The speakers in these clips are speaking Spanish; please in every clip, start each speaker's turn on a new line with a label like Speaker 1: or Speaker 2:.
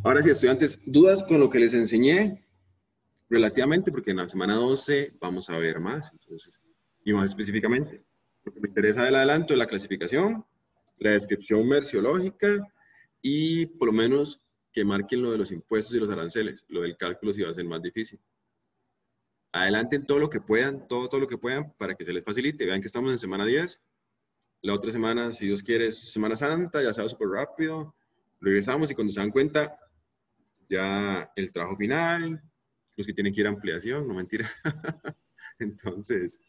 Speaker 1: Ahora sí, estudiantes, dudas con lo que les enseñé relativamente, porque en la semana 12 vamos a ver más, entonces, y más específicamente. Lo que me interesa del adelanto es la clasificación, la descripción merciológica y por lo menos que marquen lo de los impuestos y los aranceles. Lo del cálculo sí va a ser más difícil. Adelanten todo lo que puedan, todo lo que puedan para que se les facilite. Vean que estamos en semana 10. La otra semana, si Dios quiere, es Semana Santa, ya se va súper rápido. Regresamos y cuando se dan cuenta, ya el trabajo final, los que tienen que ir a ampliación, no mentira. Entonces,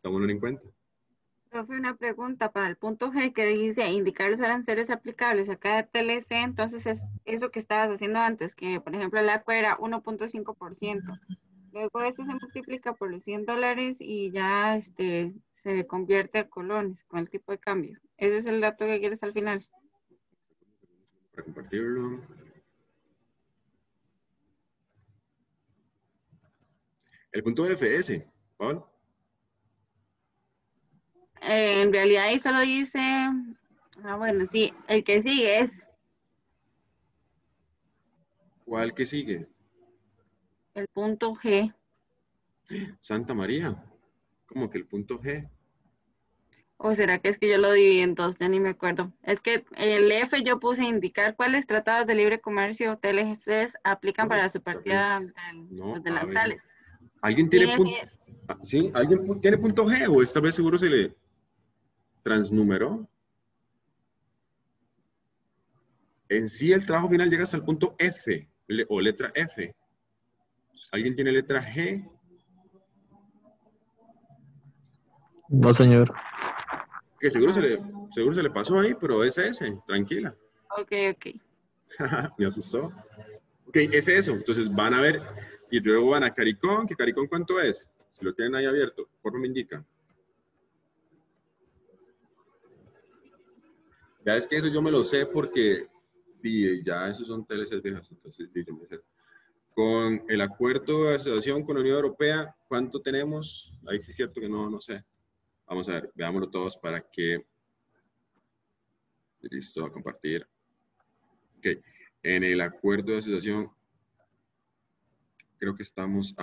Speaker 1: tomémoslo en cuenta.
Speaker 2: Profe, una pregunta para el punto G que dice indicar los aranceles aplicables a cada TLC, entonces es eso que estabas haciendo antes, que por ejemplo el ACUA era 1.5%. Luego eso se multiplica por los $100 y ya se convierte a colones con el tipo de cambio. Ese es el dato que quieres al final.
Speaker 1: Para compartirlo. El punto FS, Paul.
Speaker 2: En realidad ahí solo dice, bueno, sí, el que sigue es
Speaker 1: ¿Cuál que sigue?
Speaker 2: el punto G.
Speaker 1: Santa María. ¿Cómo que el punto G?
Speaker 2: ¿O será que es que yo lo dividí en dos? Ya ni me acuerdo. Es que el F yo puse indicar cuáles tratados de libre comercio TLCs aplican para
Speaker 1: No,
Speaker 2: su
Speaker 1: tal
Speaker 2: partida
Speaker 1: vez.
Speaker 2: de los
Speaker 1: No, a ver.
Speaker 2: delantales.
Speaker 1: ¿Alguien
Speaker 2: Y
Speaker 1: tiene
Speaker 2: en
Speaker 1: punto? ¿Sí? ¿Alguien tiene punto G o esta vez seguro se le transnumeró? En sí el trabajo final llega hasta el punto F o letra F. ¿Alguien tiene letra G?
Speaker 3: No, señor.
Speaker 1: Que seguro se le pasó ahí, pero es ese, tranquila.
Speaker 2: Ok, ok.
Speaker 1: Me asustó. Ok, es eso. Entonces van a ver y luego van a Caricón. ¿Que Caricón cuánto es? Si lo tienen ahí abierto, por favor me indica. Ya es que eso yo me lo sé porque ya esos son TLCs viejas, entonces sí, yo me sé. Con el acuerdo de asociación con la Unión Europea, ¿cuánto tenemos? Ahí sí es cierto que no sé. Vamos a ver, veámoslo todos para que... Listo, a compartir. Ok, en el acuerdo de asociación, creo que estamos,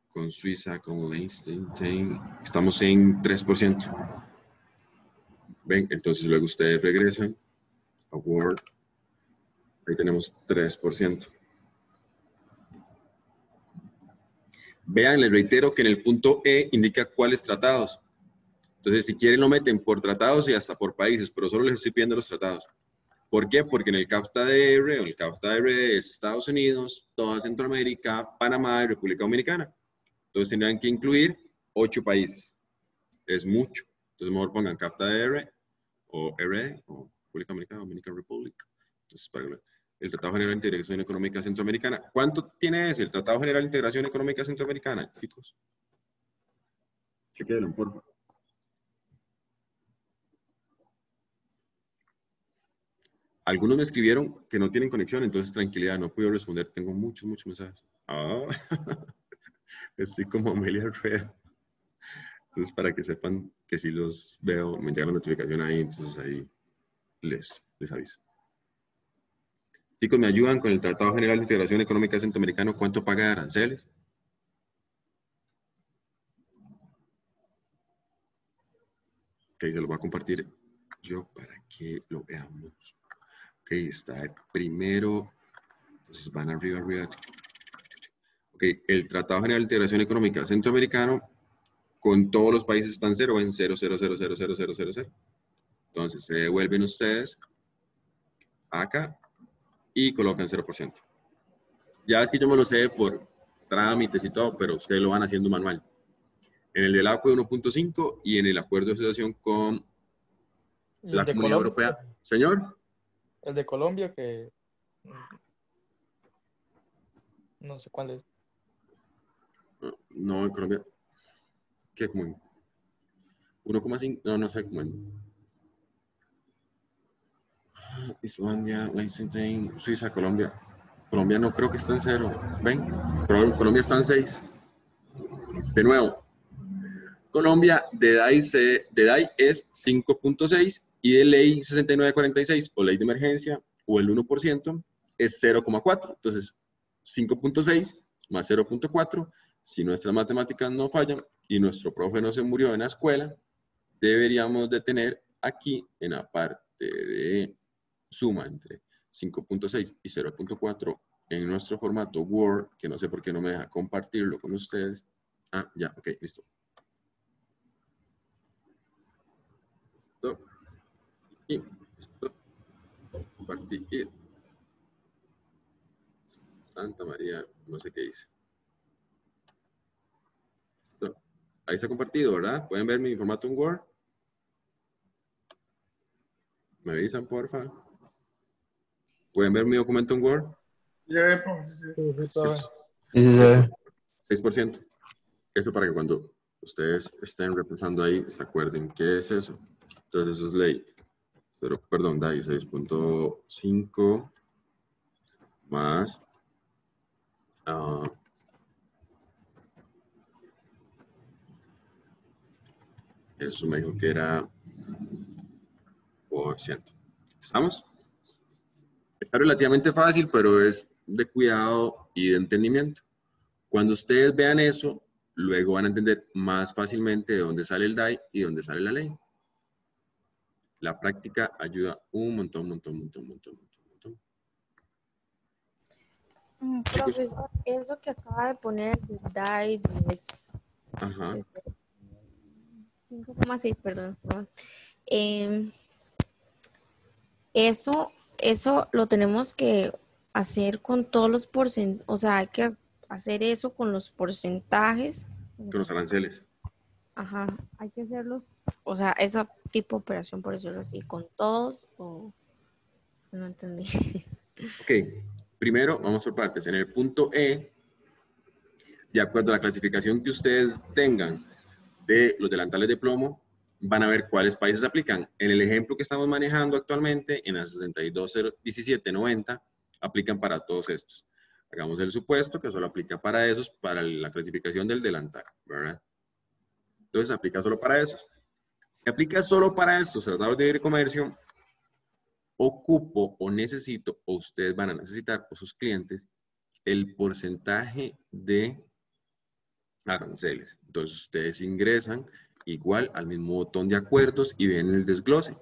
Speaker 1: con Suiza, con Liechtenstein, estamos en 3%. Ven, entonces luego ustedes regresan a Word. Ahí tenemos 3%. Vean, les reitero que en el punto E indica cuáles tratados. Entonces, si quieren lo meten por tratados y hasta por países, pero solo les estoy pidiendo los tratados. ¿Por qué? Porque en el CAFTA-DR o el CAFTA-R es Estados Unidos, toda Centroamérica, Panamá y República Dominicana. Entonces tendrán que incluir 8 países. Es mucho. Entonces mejor pongan CAFTA-DR o R o República Dominicana, Dominican Republic. Entonces, para el Tratado General de Integración Económica Centroamericana. ¿Cuánto tiene ese? El Tratado General de Integración Económica Centroamericana, chicos. Chequenlo, por favor. Algunos me escribieron que no tienen conexión, entonces tranquilidad, no puedo responder. Tengo muchos mensajes. Estoy como Amelia Rueda. Entonces, para que sepan que si los veo, me llega la notificación ahí, entonces ahí les aviso. Chicos, ¿me ayudan con el Tratado General de Integración Económica Centroamericano? ¿Cuánto paga de aranceles? Ok, se lo voy a compartir yo para que lo veamos. Ok, está el primero. Entonces van arriba. Ok, el Tratado General de Integración Económica Centroamericano con todos los países están cero en 0,0000000. Entonces se devuelven ustedes acá y colocan 0%. Ya es que yo me lo sé por trámites y todo, pero ustedes lo van haciendo manual. En el del ACUE 1.5 y en el acuerdo de asociación con la Comunidad Europea. Señor.
Speaker 4: El de Colombia que no sé cuál es.
Speaker 1: No, en Colombia. ¿Qué como 1,5? No sé cómo en Islandia, Liechtenstein, Suiza, Colombia. Colombia no creo que esté en 0. ¿Ven? Pero Colombia está en 6. De nuevo, Colombia de DAI es 5.6 y de ley 6946 o ley de emergencia o el 1% es 0,4. Entonces, 5.6 más 0.4, si nuestras matemáticas no fallan y nuestro profe no se murió en la escuela, deberíamos de tener aquí en la parte de suma entre 5.6 y 0.4 en nuestro formato Word, que no sé por qué no me deja compartirlo con ustedes. Ah, ya, ok, listo. Listo. Y listo. Compartir. Santa María, no sé qué hice. Listo. Ahí está compartido, ¿verdad? ¿Pueden ver mi formato en Word? ¿Me avisan, porfa? ¿Pueden ver mi documento en Word?
Speaker 4: Ya ve, profe, sí, sí.
Speaker 3: Sí, sí, se ve.
Speaker 1: 6%. Eso para que cuando ustedes estén repensando ahí, se acuerden qué es eso. Entonces, eso es ley. Pero, perdón, DAI 6.5 más eso me dijo que era por ciento. ¿Estamos? Está relativamente fácil, pero es de cuidado y de entendimiento. Cuando ustedes vean eso, luego van a entender más fácilmente de dónde sale el DAI y dónde sale la ley. La práctica ayuda un montón.
Speaker 5: Profesor, eso que acaba de poner de DAI es
Speaker 1: Ajá.
Speaker 5: 5,6, perdón. Eso lo tenemos que hacer con todos los porcentajes, o sea, hay que hacer eso con los porcentajes.
Speaker 1: Con los aranceles.
Speaker 5: Ajá, hay que hacerlo, o sea, esa tipo de operación, por decirlo así, con todos, o es que no entendí.
Speaker 1: Ok, primero vamos por partes. En el punto E, de acuerdo a la clasificación que ustedes tengan de los delantales de plomo, van a ver cuáles países aplican. En el ejemplo que estamos manejando actualmente, en la 621790, aplican para todos estos. Hagamos el supuesto que solo aplica para esos, para la clasificación del delantal, ¿verdad? Entonces aplica solo para esos. Si aplica solo para estos tratados de libre comercio, ocupo o necesito, o ustedes van a necesitar, o sus clientes, el porcentaje de aranceles. Entonces ustedes ingresan igual al mismo botón de acuerdos y ven el desglose.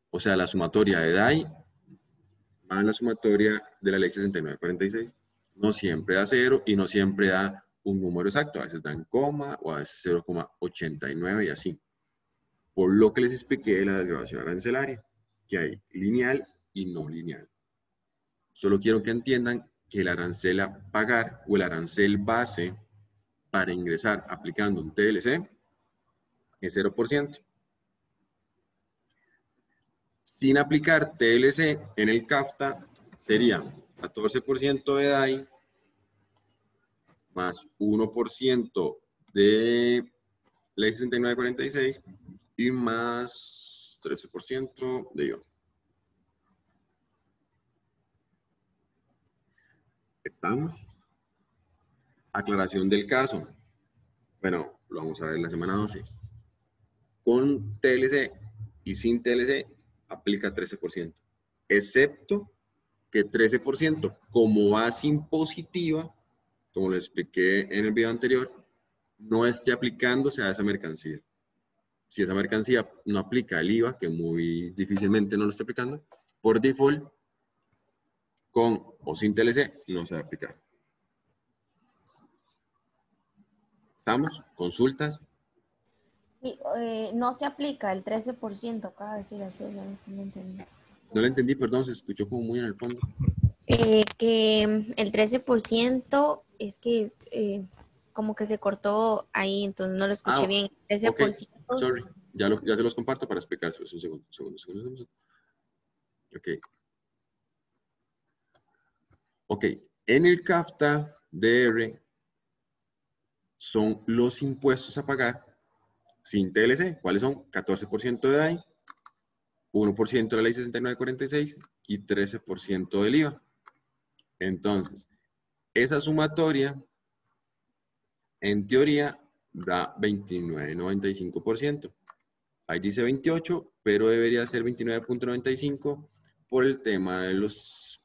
Speaker 1: O sea, la sumatoria de DAI más la sumatoria de la ley 6946. No siempre da 0 y no siempre da un número exacto. A veces dan coma o a veces 0,89 y así. Por lo que les expliqué de la desgravación arancelaria, que hay lineal y no lineal. Solo quiero que entiendan que el arancel a pagar o el arancel base para ingresar aplicando un TLC es 0%. Sin aplicar TLC en el CAFTA sería 14% de DAI más 1% de ley 6946 y más 13% de IVA. ¿Estamos? Aclaración del caso. Bueno, lo vamos a ver la semana 12. Con TLC y sin TLC aplica 13%, excepto que 13% como base impositiva, como lo expliqué en el video anterior, no esté aplicándose a esa mercancía. Si esa mercancía no aplica el IVA, que muy difícilmente no lo está aplicando, por default, con o sin TLC, no se va a aplicar. ¿Estamos? ¿Consultas?
Speaker 5: Sí, no se aplica el 13%, acaba de decir así, no entendí.
Speaker 1: No lo entendí, perdón, se escuchó como muy en el fondo.
Speaker 5: Que el 13% es que como que se cortó ahí, entonces no lo escuché bien. El 13%.
Speaker 1: Ok, sorry. Ya se los comparto para explicárselos. Un segundo. Ok, en el CAFTA DR son los impuestos a pagar sin TLC. ¿Cuáles son? 14% de DAI, 1% de la ley 6946 y 13% del IVA. Entonces, esa sumatoria, en teoría, da 29.95%. Ahí dice 28, pero debería ser 29.95 por el tema de los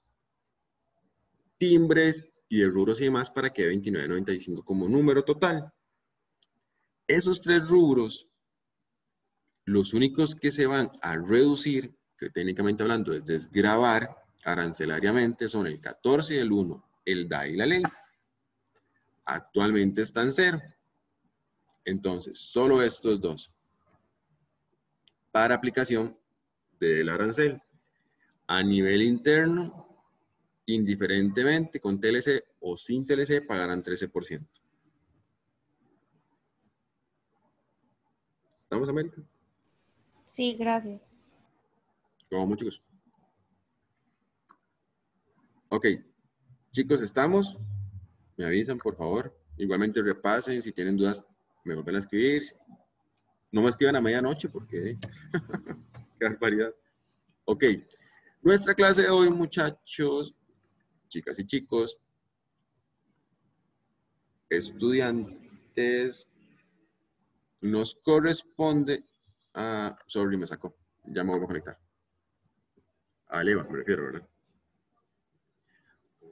Speaker 1: timbres y de rubros y demás para que dé 29.95 como número total. Esos 3 rubros, los únicos que se van a reducir, que técnicamente hablando es desgravar arancelariamente, son el 14 y el 1, el DA y la ley. Actualmente están en 0. Entonces, solo estos 2 para aplicación del arancel. A nivel interno, indiferentemente con TLC o sin TLC, pagarán 13%. ¿Estamos, América?
Speaker 5: Sí, gracias.
Speaker 1: Con mucho gusto. Ok, chicos, ¿estamos? Me avisan, por favor. Igualmente repasen, si tienen dudas, me vuelven a escribir. No me escriban a medianoche porque... qué barbaridad. Ok, nuestra clase de hoy, muchachos, chicas y chicos, estudiantes, nos corresponde a... Sorry, me sacó. Ya me vuelvo a conectar. A Leva, me refiero, ¿verdad?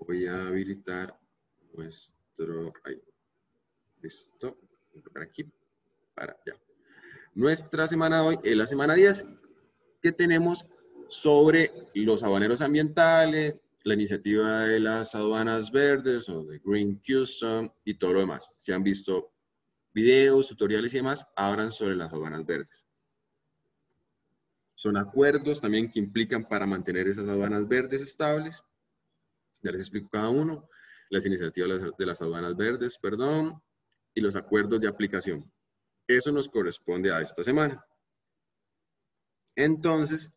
Speaker 1: Voy a habilitar nuestro... Ahí. Listo. Voy a colocar aquí para ya. Nuestra semana de hoy es la semana 10, que tenemos sobre los habaneros ambientales, la iniciativa de las aduanas verdes o de Green Custom y todo lo demás. Si han visto videos, tutoriales y demás, hablan sobre las aduanas verdes. Son acuerdos también que implican para mantener esas aduanas verdes estables. Ya les explico cada uno. Las iniciativas de las aduanas verdes, perdón, y los acuerdos de aplicación. Eso nos corresponde a esta semana. Entonces,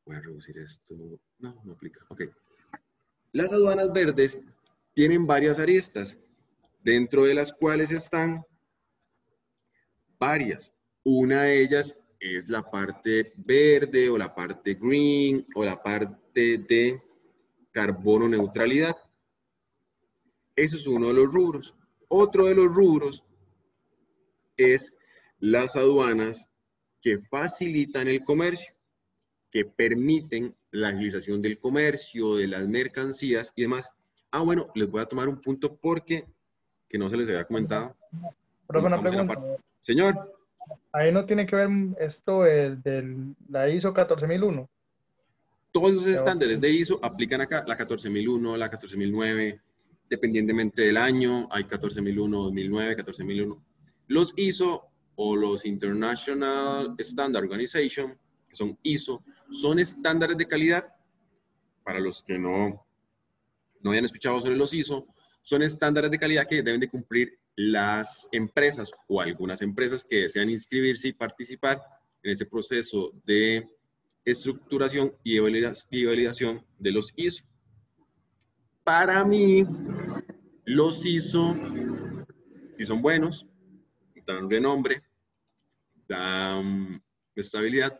Speaker 1: voy a reducir esto. No, no aplica. Ok. Las aduanas verdes tienen varias aristas, dentro de las cuales están varias. Una de ellas es la parte verde o la parte green o la parte de carbono neutralidad. Eso es uno de los rubros. Otro de los rubros es las aduanas que facilitan el comercio, que permiten la agilización del comercio, de las mercancías y demás. Ah, bueno, les voy a tomar un punto porque que no se les había comentado.
Speaker 4: Profe, una pregunta.
Speaker 1: Señor.
Speaker 4: Ahí no tiene que ver esto de la ISO 14001.
Speaker 1: Todos esos estándares de ISO aplican acá, la 14001, la 14009, dependientemente del año, hay 14001, 2009, 14001. Los ISO o los International Standard Organization, que son ISO, son estándares de calidad. Para los que no hayan escuchado sobre los ISO, son estándares de calidad que deben de cumplir las empresas o algunas empresas que desean inscribirse y participar en ese proceso de estructuración y validación de los ISO. Para mí, los ISO, si son buenos, dan renombre, dan estabilidad.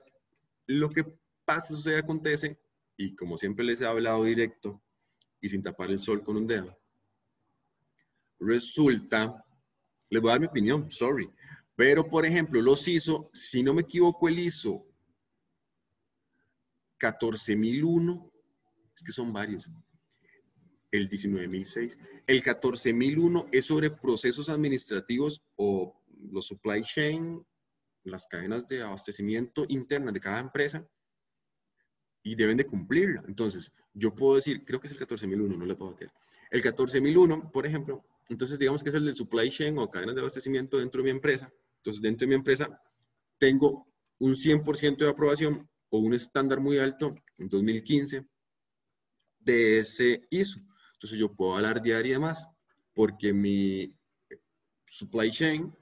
Speaker 1: Lo que pasa, sucede, acontece, y como siempre les he hablado directo y sin tapar el sol con un dedo, resulta, les voy a dar mi opinión, sorry, pero por ejemplo, los ISO, si no me equivoco, el ISO 14001, es que son varios, el 19006, el 14001 es sobre procesos administrativos o los supply chain, las cadenas de abastecimiento internas de cada empresa, y deben de cumplirla. Entonces, yo puedo decir, creo que es el 14001, no le puedo decir. El 14001, por ejemplo, entonces digamos que es el del supply chain o cadenas de abastecimiento dentro de mi empresa. Entonces, dentro de mi empresa tengo un 100% de aprobación o un estándar muy alto en 2015 de ese ISO. Entonces, yo puedo alardear y demás, porque mi supply chain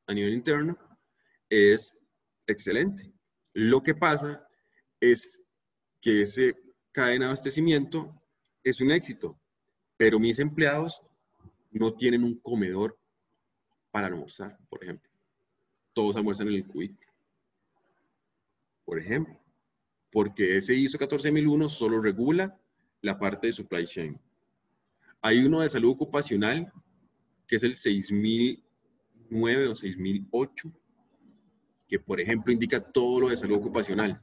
Speaker 1: a nivel interno es excelente. Lo que pasa es que ese cadena de abastecimiento es un éxito, pero mis empleados no tienen un comedor para almorzar, por ejemplo. Todos almuerzan en el cubículo, por ejemplo, porque ese ISO 14001 solo regula la parte de supply chain. Hay uno de salud ocupacional, que es el 6009 o 6008, que por ejemplo indica todo lo de salud ocupacional.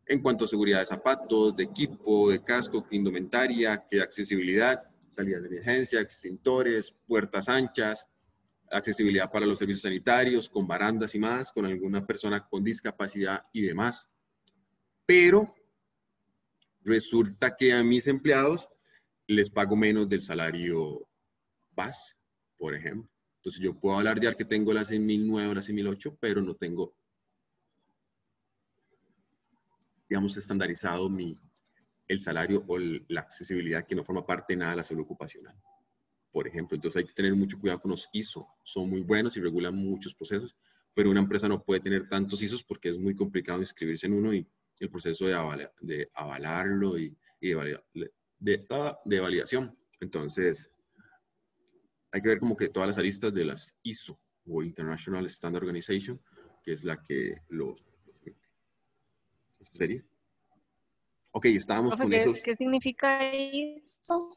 Speaker 1: en cuanto a seguridad de zapatos, de equipo, de casco, indumentaria, que accesibilidad, salidas de emergencia, extintores, puertas anchas, accesibilidad para los servicios sanitarios, con barandas y más, con alguna persona con discapacidad y demás. Pero resulta que a mis empleados les pago menos del salario base, por ejemplo. Entonces yo puedo alardear que tengo las 6.009, las 6.008, pero no tengo, digamos, estandarizado el salario o la accesibilidad, que no forma parte de nada de la salud ocupacional, por ejemplo. Entonces hay que tener mucho cuidado con los ISO. Son muy buenos y regulan muchos procesos, pero una empresa no puede tener tantos ISOs porque es muy complicado inscribirse en uno y el proceso de avalarlo y de validación. Entonces, hay que ver como que todas las aristas de las ISO o International Standard Organization, que es la que ¿Esto sería? Ok, estábamos con esos.
Speaker 6: ¿Qué significa eso?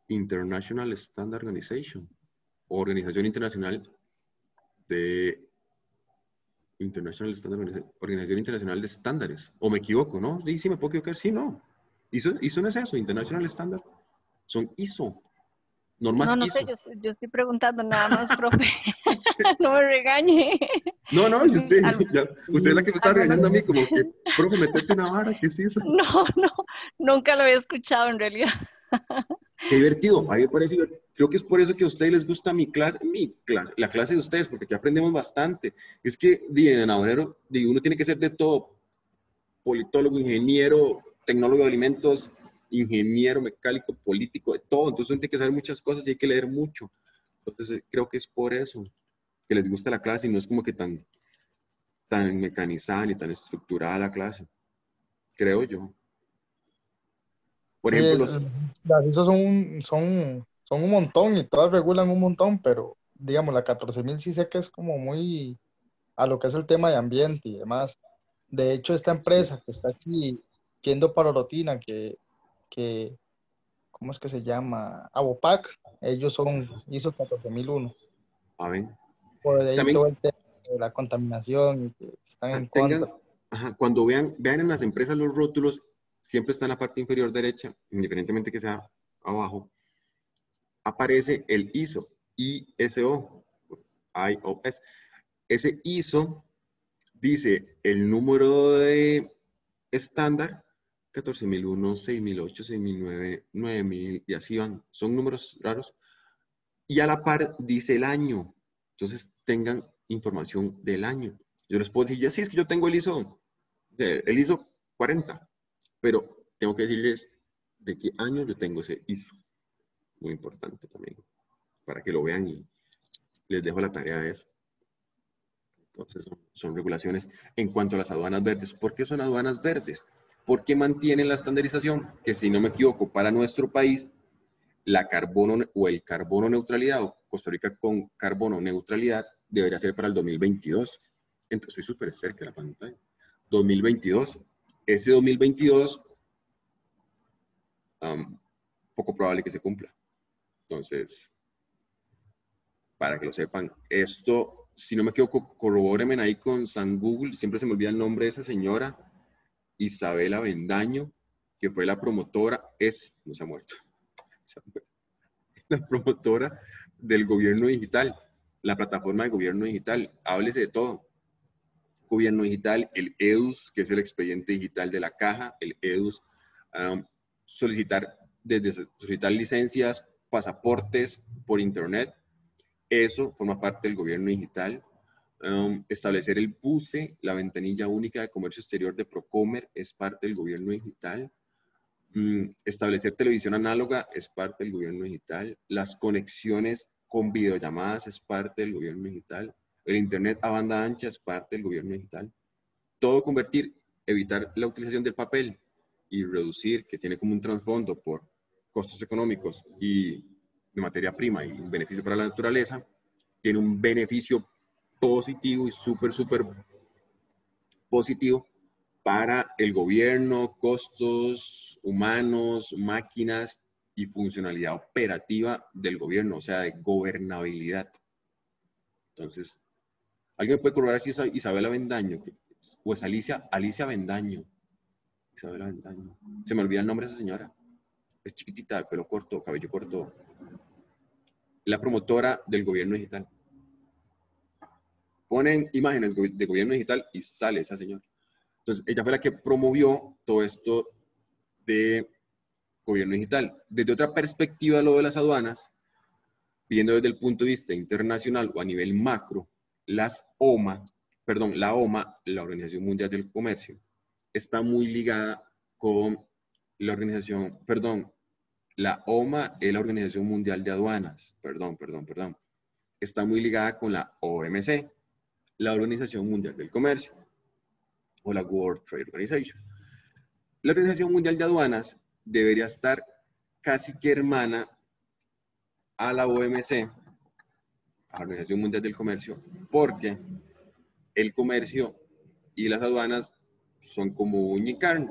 Speaker 1: International Standard Organization, Organización Internacional de Organización Internacional de Estándares. ¿O me equivoco, no? Sí, me puedo equivocar. Sí, no. ISO no es eso, International Standard. Son ISO. Normas
Speaker 6: No
Speaker 1: ISO.
Speaker 6: sé, yo estoy preguntando nada más, profe. No me regañe.
Speaker 1: No, usted es la que me está regañando a mí, como que, profe, metete una vara, ¿qué es eso?
Speaker 6: No, nunca lo había escuchado en realidad.
Speaker 1: Qué divertido, a mí me parece divertido. Creo que es por eso que a ustedes les gusta la clase de ustedes, porque aquí aprendemos bastante. Es que en Aurero, uno tiene que ser de todo: politólogo, ingeniero, tecnólogo de alimentos, ingeniero mecánico, político, de todo. Entonces uno tiene que saber muchas cosas y hay que leer mucho. Entonces creo que es por eso que les gusta la clase y no es como que tan mecanizada ni tan estructurada la clase, creo yo. Por
Speaker 4: Sí,
Speaker 1: ejemplo,
Speaker 4: las ISO son un montón y todas regulan un montón, pero digamos, la 14.000 sí sé que es como muy a lo que es el tema de ambiente y demás. De hecho, esta empresa que está aquí, Kendo Parolotina, que ¿cómo es que se llama? Abopac, ellos son ISO 14.001.
Speaker 1: a ver,
Speaker 4: Por ahí
Speaker 1: también
Speaker 4: todo el tema de la contaminación y que están en
Speaker 1: tengan,
Speaker 4: contra.
Speaker 1: cuando vean en las empresas los rótulos, siempre está en la parte inferior derecha, independientemente que sea abajo, aparece el ISO, ISO. Ese ISO dice el número de estándar, 14.001, 6.008, 6.009, 9.000, y así van. Son números raros. Y a la par dice el año. Entonces tengan información del año. Yo les puedo decir, ya sí, es que yo tengo el ISO 40, pero tengo que decirles de qué año yo tengo ese ISO. Muy importante también, para que lo vean, y les dejo la tarea de eso. Entonces son regulaciones en cuanto a las aduanas verdes. ¿Por qué son aduanas verdes? Porque mantienen la estandarización, que si no me equivoco, para nuestro país, la carbono o el carbono neutralidad, o Costa Rica con carbono neutralidad, debería ser para el 2022. Entonces estoy súper cerca de la pantalla. 2022. Ese 2022, poco probable que se cumpla. Entonces, para que lo sepan, esto, si no me equivoco, corrobórenme ahí con San Google, siempre se me olvida el nombre de esa señora, Isabela Bendaño, que fue la promotora, no se ha muerto, la promotora del gobierno digital, la plataforma de gobierno digital. Háblese de todo. Gobierno digital, el EDUS, que es el expediente digital de la caja, el EDUS, solicitar licencias, pasaportes por internet. Eso forma parte del gobierno digital. Establecer el PUSE, la ventanilla única de comercio exterior de Procomer, es parte del gobierno digital. Establecer televisión análoga es parte del gobierno digital. Las conexiones con videollamadas es parte del gobierno digital. El internet a banda ancha es parte del gobierno digital. Todo convertir, evitar la utilización del papel y reducir, que tiene como un trasfondo por costos económicos y de materia prima y un beneficio para la naturaleza, tiene un beneficio positivo y súper positivo para el gobierno, costos humanos, máquinas y funcionalidad operativa del gobierno, o sea, de gobernabilidad. Entonces, ¿alguien me puede corroborar si es Isabela Bendaño o es Alicia Bendaño? Isabel Avendaño. Se me olvida el nombre de esa señora. Es chiquitita, de pelo corto, cabello corto. La promotora del gobierno digital. Ponen imágenes de gobierno digital y sale esa señora. Entonces, ella fue la que promovió todo esto de gobierno digital. Desde otra perspectiva, lo de las aduanas, viendo desde el punto de vista internacional o a nivel macro, la OMA, la Organización Mundial del Comercio, está muy ligada con la organización, la OMA es la Organización Mundial de Aduanas, está muy ligada con la OMC, la Organización Mundial del Comercio, o la World Trade Organization. La Organización Mundial de Aduanas debería estar casi que hermana a la OMC, a la Organización Mundial del Comercio, porque el comercio y las aduanas son como uña y carne.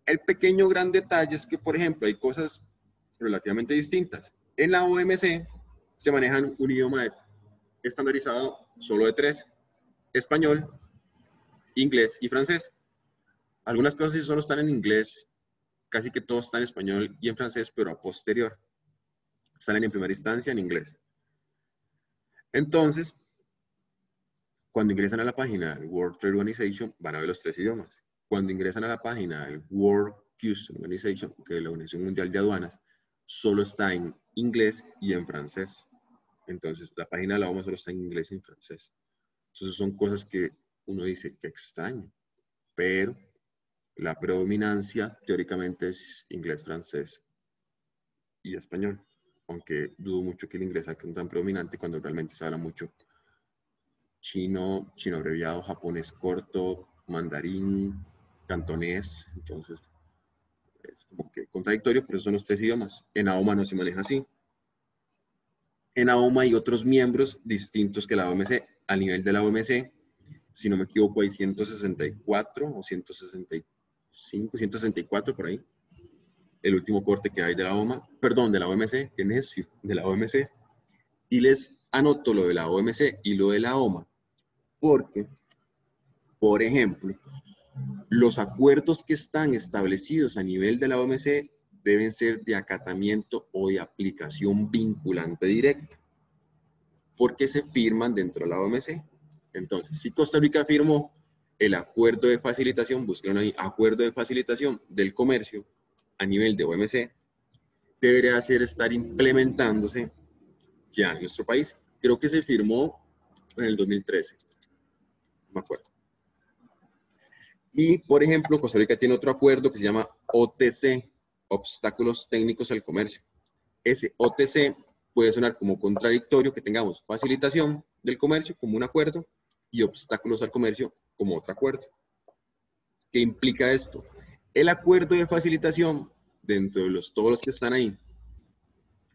Speaker 1: El pequeño gran detalle es que, por ejemplo, hay cosas relativamente distintas. En la OMC se manejan un idioma estandarizado solo de 3, español, inglés y francés. Algunas cosas sí solo están en inglés, casi que todo está en español y en francés, pero a posterior. Salen en primera instancia en inglés. Entonces, cuando ingresan a la página del World Trade Organization, van a ver los 3 idiomas. Cuando ingresan a la página del World Customs Organization, que es la Organización Mundial de Aduanas, solo está en inglés y en francés. Entonces, la página de la OMA solo está en inglés y en francés. Entonces, son cosas que uno dice que extraño, pero la predominancia teóricamente es inglés, francés y español, aunque dudo mucho que el inglés sea tan predominante cuando realmente se habla mucho chino, chino abreviado, japonés corto, mandarín, cantonés. Entonces, es como que contradictorio, pero son los 3 idiomas. En AOMA no se maneja así. En AOMA hay otros miembros distintos que la OMC. A nivel de la OMC, si no me equivoco, hay 164 o 165, 164 por ahí. El último corte que hay de la de la OMC, que necio, de la OMC. Y les anoto lo de la OMC y lo de la OMA, porque, por ejemplo, los acuerdos que están establecidos a nivel de la OMC deben ser de acatamiento o de aplicación vinculante directa, porque se firman dentro de la OMC. Entonces, si Costa Rica firmó el acuerdo de facilitación, busquen ahí, acuerdo de facilitación del comercio a nivel de OMC, debería estar implementándose ya en nuestro país. Creo que se firmó en el 2013, no me acuerdo. Y, por ejemplo, Costa Rica tiene otro acuerdo que se llama OTC, Obstáculos Técnicos al Comercio. Ese OTC puede sonar como contradictorio, que tengamos facilitación del comercio como un acuerdo y obstáculos al comercio como otro acuerdo. ¿Qué implica esto? El acuerdo de facilitación, dentro de todos los que están ahí,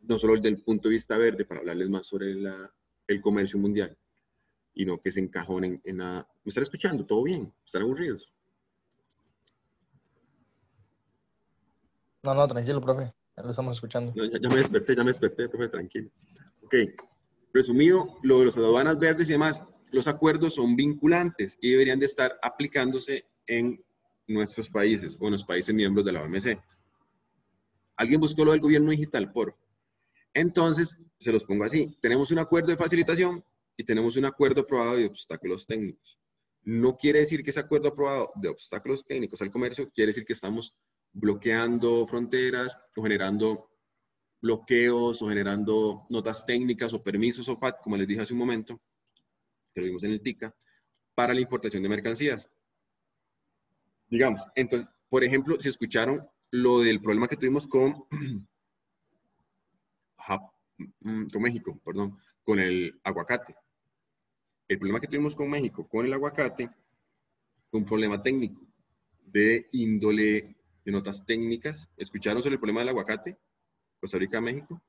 Speaker 1: no solo desde el punto de vista verde, para hablarles más sobre el comercio mundial, y no que se encajonen en nada. ¿Me están escuchando? ¿Todo bien? ¿Están aburridos?
Speaker 4: No, tranquilo, profe. Ya lo estamos escuchando.
Speaker 1: No, ya me desperté, profe, tranquilo. Ok, resumido, lo de las aduanas verdes y demás, los acuerdos son vinculantes y deberían de estar aplicándose en nuestros países o en los países miembros de la OMC. ¿Alguien buscó lo del gobierno digital? Entonces, se los pongo así. Tenemos un acuerdo de facilitación y tenemos un acuerdo aprobado de obstáculos técnicos. No quiere decir que ese acuerdo aprobado de obstáculos técnicos al comercio quiere decir que estamos bloqueando fronteras o generando bloqueos o generando notas técnicas o permisos o FAT, como les dije hace un momento, que lo vimos en el TICA, para la importación de mercancías. Digamos, entonces, por ejemplo, si escucharon lo del problema que tuvimos con México, con el aguacate. El problema que tuvimos con México con el aguacate fue un problema técnico de índole de notas técnicas. ¿Escucharon sobre el problema del aguacate? Costa Rica, México.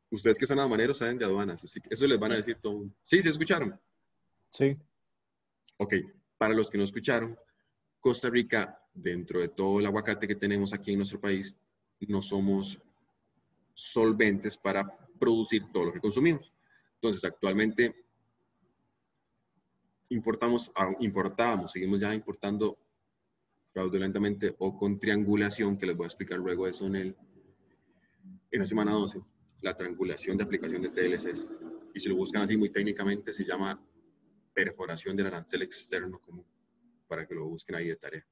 Speaker 1: Ustedes que son aduaneros saben de aduanas, así que eso les van a decir todo. ¿Sí? ¿Se escucharon?
Speaker 3: Sí.
Speaker 1: Ok, para los que no escucharon, Costa Rica, dentro de todo el aguacate que tenemos aquí en nuestro país, no somos solventes para producir todo lo que consumimos. Entonces, actualmente importábamos, seguimos ya importando fraudulentamente o con triangulación, que les voy a explicar luego eso en la semana 12, la triangulación de aplicación de TLCs. Y si lo buscan así muy técnicamente, se llama perforación del arancel externo común, para que lo busquen ahí de tarea.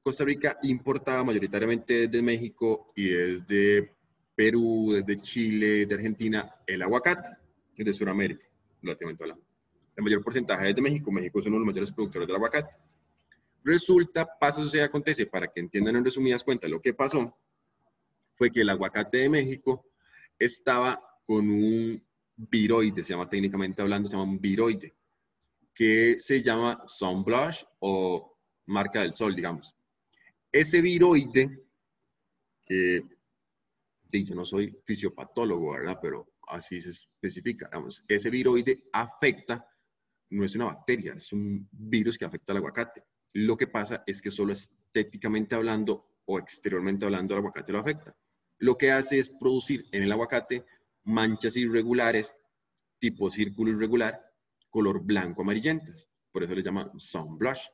Speaker 1: Costa Rica importaba mayoritariamente desde México y desde Perú, desde Chile, de Argentina, el aguacate, desde Sudamérica, relativamente hablando. El mayor porcentaje es de México. México es uno de los mayores productores del aguacate. Resulta, pasa, sucede, acontece, para que entiendan en resumidas cuentas lo que pasó, fue que el aguacate de México estaba con un viroide, se llama técnicamente hablando, se llama un viroide, que se llama sun blush o marca del sol, digamos. Ese viroide, que yo no soy fisiopatólogo, ¿verdad? Pero así se especifica, digamos, ese viroide afecta, no es una bacteria, es un virus que afecta al aguacate. Lo que pasa es que solo estéticamente hablando o exteriormente hablando el aguacate lo afecta. Lo que hace es producir en el aguacate manchas irregulares, tipo círculo irregular, color blanco amarillentas. Por eso le llama sun blush.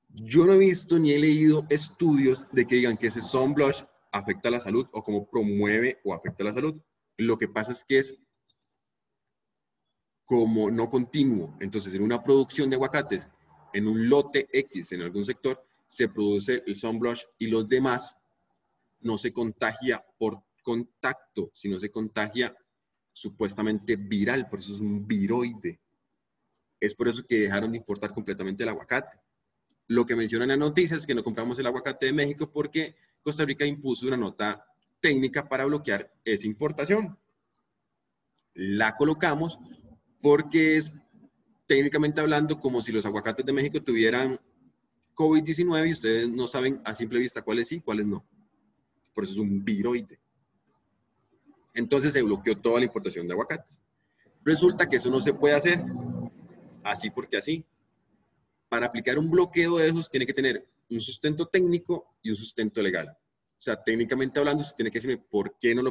Speaker 1: Yo no he visto ni he leído estudios de que digan que ese sun blush afecta a la salud o cómo promueve o afecta a la salud. Lo que pasa es que es como no continuo. Entonces, en una producción de aguacates, en un lote X, en algún sector, se produce el sun blush y los demás no se contagia por contacto, sino se contagia supuestamente viral, por eso es un viroide. Es por eso que dejaron de importar completamente el aguacate. Lo que mencionan en las noticias es que no compramos el aguacate de México porque Costa Rica impuso una nota técnica para bloquear esa importación. La colocamos porque es técnicamente hablando como si los aguacates de México tuvieran COVID-19 y ustedes no saben a simple vista cuáles sí, cuáles no. Por eso es un viroide. Entonces se bloqueó toda la importación de aguacates. Resulta que eso no se puede hacer así porque así. Para aplicar un bloqueo de esos tiene que tener un sustento técnico y un sustento legal. O sea, técnicamente hablando, se tiene que decirme por qué no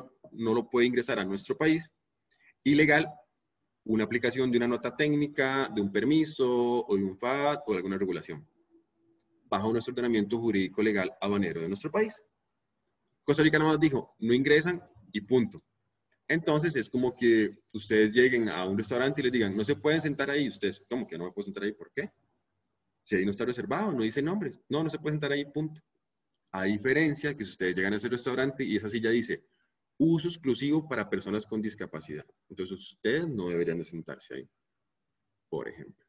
Speaker 1: lo puede ingresar a nuestro país. Y legal, una aplicación de una nota técnica, de un permiso, o de un FAT, o de alguna regulación. Bajo nuestro ordenamiento jurídico legal aduanero de nuestro país. Costa Rica nomás dijo, no ingresan y punto. Entonces es como que ustedes lleguen a un restaurante y les digan, no se pueden sentar ahí. Ustedes, ¿cómo que no me puedo sentar ahí? ¿Por qué? Si ahí no está reservado, no dice nombres. No, no se puede sentar ahí, punto. A diferencia que si ustedes llegan a ese restaurante y esa silla dice, uso exclusivo para personas con discapacidad. Entonces ustedes no deberían de sentarse ahí, por ejemplo.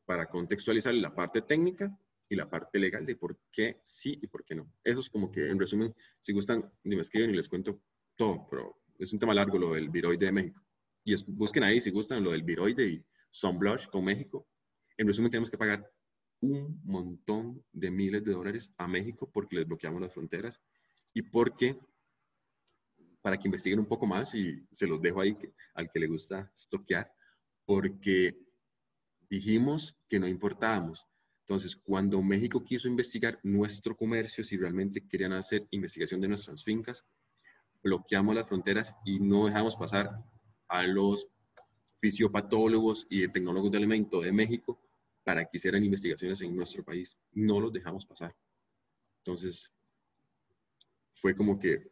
Speaker 1: Para contextualizar la parte técnica y la parte legal de por qué sí y por qué no. Eso es como que, en resumen, si gustan, ni me escriben y les cuento todo, pero es un tema largo lo del viroide de México. Y busquen ahí si gustan lo del viroide y sun blush con México. En resumen, tenemos que pagar un montón de miles de dólares a México porque les bloqueamos las fronteras y porque, para que investiguen un poco más, y se los dejo ahí al que le gusta estoquear, porque dijimos que no importábamos. Entonces, cuando México quiso investigar nuestro comercio, si realmente querían hacer investigación de nuestras fincas, bloqueamos las fronteras y no dejamos pasar a los fisiopatólogos y tecnólogos de alimento de México para que hicieran investigaciones en nuestro país. No los dejamos pasar. Entonces, fue como que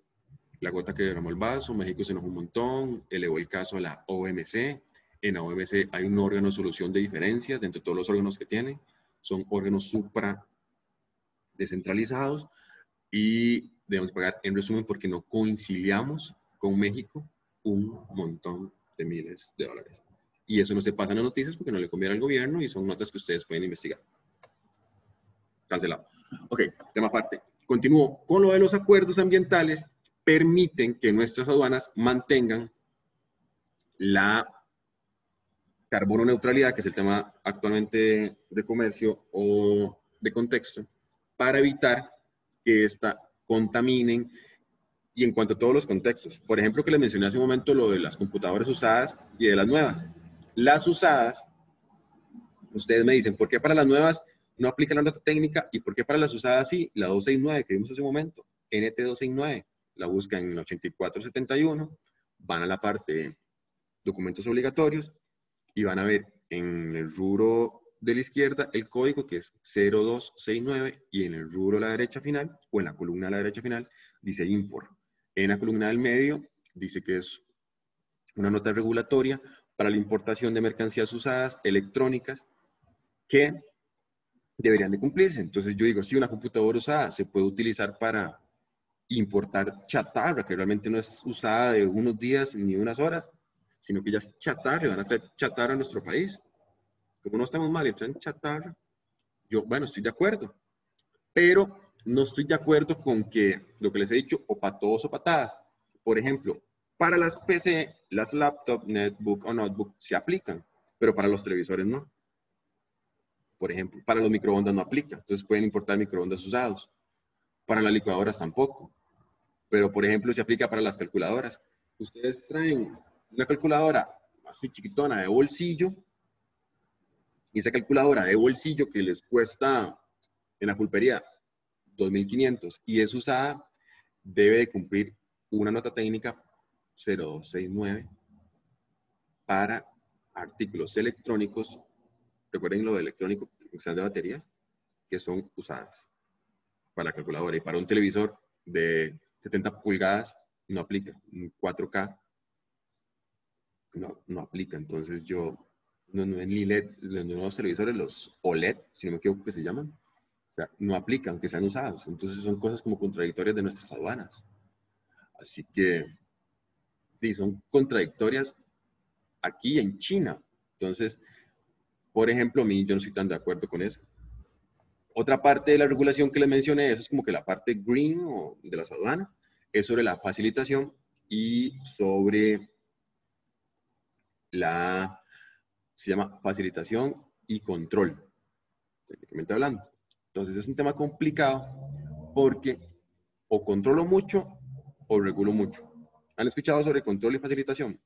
Speaker 1: la gota que derramó el vaso, México se enojó un montón, elevó el caso a la OMC. En la OMC hay un órgano de solución de diferencias, dentro de todos los órganos que tiene, son órganos supra descentralizados y debemos pagar, en resumen, porque no conciliamos con México un montón de miles de dólares. Y eso no se pasa en las noticias porque no le conviene al gobierno y son notas que ustedes pueden investigar. Cancelado. Ok, tema aparte. Continúo. Con lo de los acuerdos ambientales, permiten que nuestras aduanas mantengan la carbono neutralidad, que es el tema actualmente de comercio o de contexto, para evitar que esta contaminen y en cuanto a todos los contextos. Por ejemplo, que les mencioné hace un momento lo de las computadoras usadas y de las nuevas. Las usadas, ustedes me dicen, ¿por qué para las nuevas no aplica la nota técnica y por qué para las usadas sí? La 269 que vimos hace un momento, NT 269, la buscan en el 8471, van a la parte de documentos obligatorios y van a ver en el rubro de la izquierda el código que es 0269 y en el rubro a la derecha final, o en la columna a la derecha final, dice import. En la columna del medio dice que es una nota regulatoria para la importación de mercancías usadas, electrónicas, que deberían de cumplirse. Entonces yo digo, si una computadora usada se puede utilizar para importar chatarra, que realmente no es usada de unos días ni unas horas, sino que ya es chatarra, van a traer chatarra a nuestro país. Como no estamos mal y traen chatarra, yo, bueno, estoy de acuerdo. Pero no estoy de acuerdo con que, lo que les he dicho, o para todos o patadas. Por ejemplo, para las PC, las laptops, netbook o notebook se aplican, pero para los televisores no. Por ejemplo, para los microondas no aplica, entonces pueden importar microondas usados. Para las licuadoras tampoco. Pero, por ejemplo, se aplica para las calculadoras. Ustedes traen una calculadora así chiquitona de bolsillo, y esa calculadora de bolsillo que les cuesta en la pulpería 2.500 y es usada, debe de cumplir una nota técnica 0269 para artículos electrónicos. Recuerden lo de electrónico, que sean de baterías, que son usadas para la calculadora. Y para un televisor de 70 pulgadas no aplica. Un 4K no aplica. Entonces yo, no es ni LED, los nuevos televisores, los OLED, si no me equivoco que se llaman, o sea, no aplican, aunque sean usados. Entonces son cosas como contradictorias de nuestras aduanas. Así que sí, son contradictorias aquí en China. Entonces, por ejemplo, a mí yo no estoy tan de acuerdo con eso. Otra parte de la regulación que les mencioné, esa es como que la parte green o de las aduanas, es sobre la facilitación y sobre se llama facilitación y control, técnicamente hablando. Entonces es un tema complicado porque o controlo mucho o regulo mucho. ¿Han escuchado sobre control y facilitación?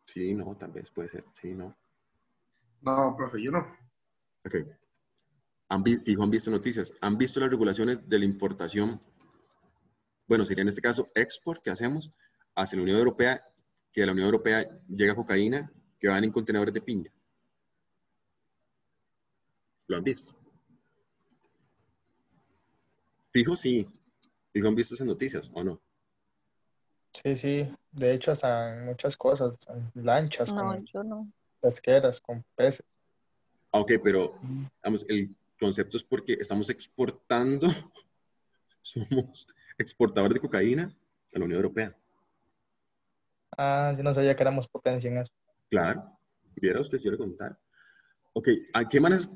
Speaker 1: Sí, no, tal vez puede ser, sí, no.
Speaker 7: No, profe, yo no.
Speaker 1: Ok. Han visto noticias, han visto las regulaciones de la importación, bueno, sería en este caso export que hacemos hacia la Unión Europea, que a la Unión Europea llega cocaína que van en contenedores de piña. ¿Lo han visto? Fijo, sí. Fijo, ¿han visto esas noticias o no?
Speaker 4: Sí, sí. De hecho, hasta en muchas cosas, en lanchas,
Speaker 6: No,
Speaker 4: con
Speaker 6: yo no.
Speaker 4: pesqueras, con peces.
Speaker 1: Ok, pero vamos, el concepto es porque estamos exportando, somos exportadores de cocaína a la Unión Europea.
Speaker 4: Ah, yo no sabía que éramos potencia en eso.
Speaker 1: Claro, viera usted, yo le contar. Ok, ¿qué más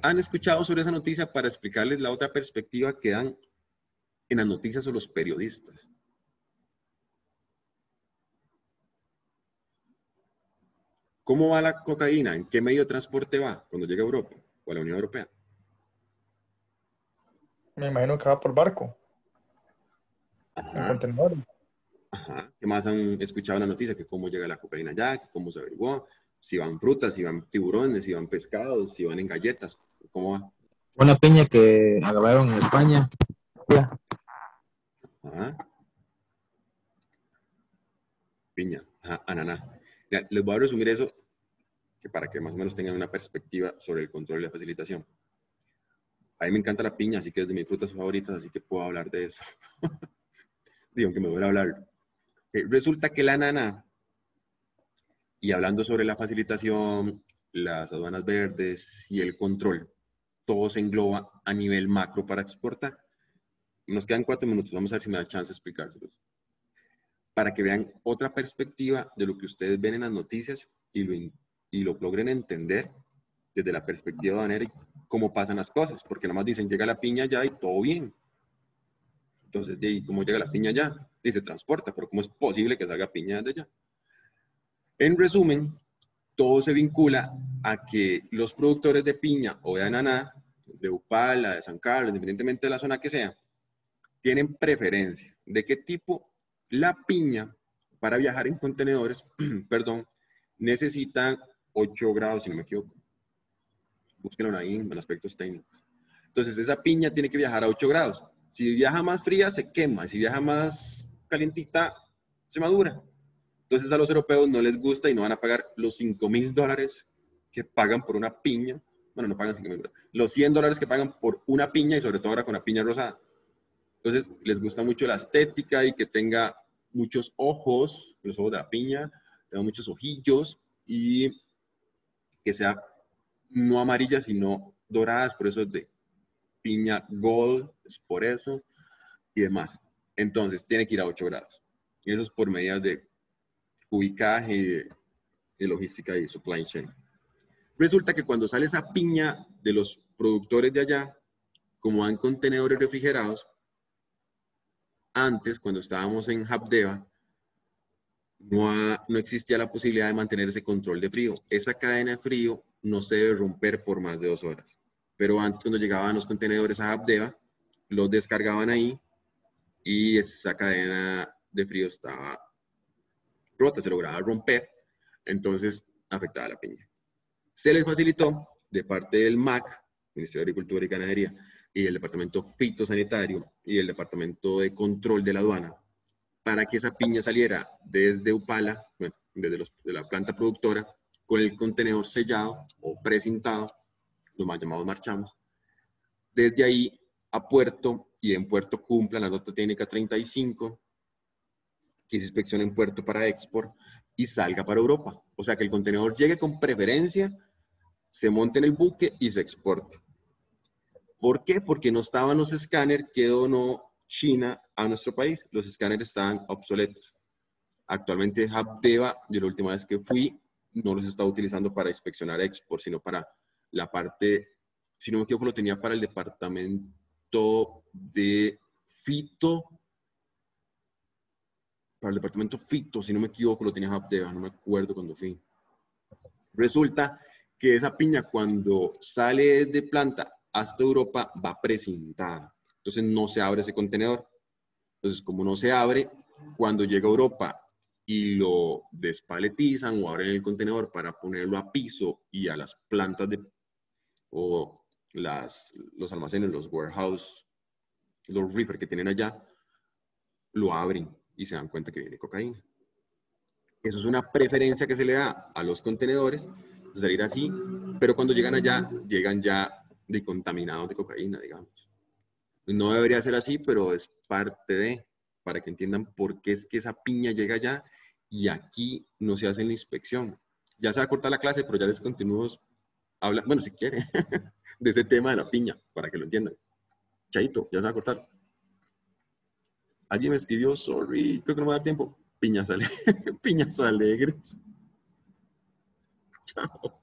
Speaker 1: han escuchado sobre esa noticia para explicarles la otra perspectiva que dan en las noticias o los periodistas? ¿Cómo va la cocaína? ¿En qué medio de transporte va cuando llega a Europa o a la Unión Europea?
Speaker 4: Me imagino que va por barco, en
Speaker 1: Ajá,
Speaker 4: contenedores.
Speaker 1: ajá. ¿Qué más han escuchado en la noticia? Que cómo llega la cocaína allá, que cómo se averiguó, si van frutas, si van tiburones, si van pescados, si van en galletas, ¿cómo va?
Speaker 3: Una piña que agarraron en España. Ya.
Speaker 1: Ajá. Piña, ajá, ananá. Ya, les voy a resumir eso que para que más o menos tengan una perspectiva sobre el control y la facilitación. A mí me encanta la piña, así que es de mis frutas favoritas, así que puedo hablar de eso. Digo, que me voy a hablar. Resulta que la ananá, y hablando sobre la facilitación, las aduanas verdes y el control, todo se engloba a nivel macro para exportar. Nos quedan 4 minutos, vamos a ver si me da chance de explicárselos. Para que vean otra perspectiva de lo que ustedes ven en las noticias y lo logren entender desde la perspectiva aduanera y cómo pasan las cosas, porque nada más dicen llega la piña ya y todo bien. Entonces, ¿y cómo llega la piña ya? Y se transporta, pero ¿cómo es posible que salga piña de allá? En resumen, todo se vincula a que los productores de piña o de ananá, de Upala, de San Carlos, independientemente de la zona que sea, tienen preferencia de qué tipo. La piña, para viajar en contenedores, perdón, necesita 8 grados, si no me equivoco. Búsquenlo ahí en aspectos técnicos. Entonces, esa piña tiene que viajar a 8 grados. Si viaja más fría, se quema. Si viaja más calientita, se madura. Entonces a los europeos no les gusta y no van a pagar los $5.000 que pagan por una piña. Bueno, no pagan $5.000. Los $100 que pagan por una piña y sobre todo ahora con la piña rosada. Entonces les gusta mucho la estética y que tenga muchos ojos, los ojos de la piña, tenga muchos ojillos y que sea no amarillas sino doradas, por eso es de piña gold, es por eso y demás. Entonces tiene que ir a 8 grados. Y eso es por medidas de ubicaje, de logística y supply chain. Resulta que cuando sale esa piña de los productores de allá, como van contenedores refrigerados, antes, cuando estábamos en Habdeba, no existía la posibilidad de mantener ese control de frío. Esa cadena de frío no se debe romper por más de 2 horas. Pero antes, cuando llegaban los contenedores a Habdeba, los descargaban ahí y esa cadena de frío estaba rota, se lograba romper, entonces afectaba la piña. Se les facilitó de parte del MAC, Ministerio de Agricultura y Ganadería, y el Departamento Fitosanitario y el Departamento de Control de la Aduana, para que esa piña saliera desde Upala, bueno, desde de la planta productora, con el contenedor sellado o precintado, los más llamados marchamos, desde ahí a puerto, y en puerto cumplan la nota técnica 35, que se inspeccione en puerto para export y salga para Europa. O sea, que el contenedor llegue con preferencia, se monte en el buque y se exporte. ¿Por qué? Porque no estaban los escáneres que donó China a nuestro país. Los escáneres estaban obsoletos. Actualmente Habdeba, yo la última vez que fui, no los estaba utilizando para inspeccionar export, sino para la parte, si no me equivoco, lo tenía para el departamento de Fito, para el departamento Fito, si no me equivoco, lo tenía Habdeba, no me acuerdo cuando fui. Resulta que esa piña cuando sale de planta hasta Europa va precintada. Entonces no se abre ese contenedor. Entonces como no se abre, cuando llega a Europa y lo despaletizan o abren el contenedor para ponerlo a piso y a las plantas o los almacenes, los warehouse, los reefer que tienen allá, lo abren y se dan cuenta que viene cocaína. Eso es una preferencia que se le da a los contenedores de salir así, pero cuando llegan allá, llegan ya de contaminados de cocaína, digamos. No debería ser así, pero es parte de, para que entiendan por qué es que esa piña llega allá y aquí no se hace la inspección. Ya se va a cortar la clase, pero ya les continúo hablando, bueno, si quiere, de ese tema de la piña, para que lo entiendan. Chaito, ya se va a cortar. Alguien me escribió, sorry, creo que no me va a dar tiempo. Piñas alegres. Chao.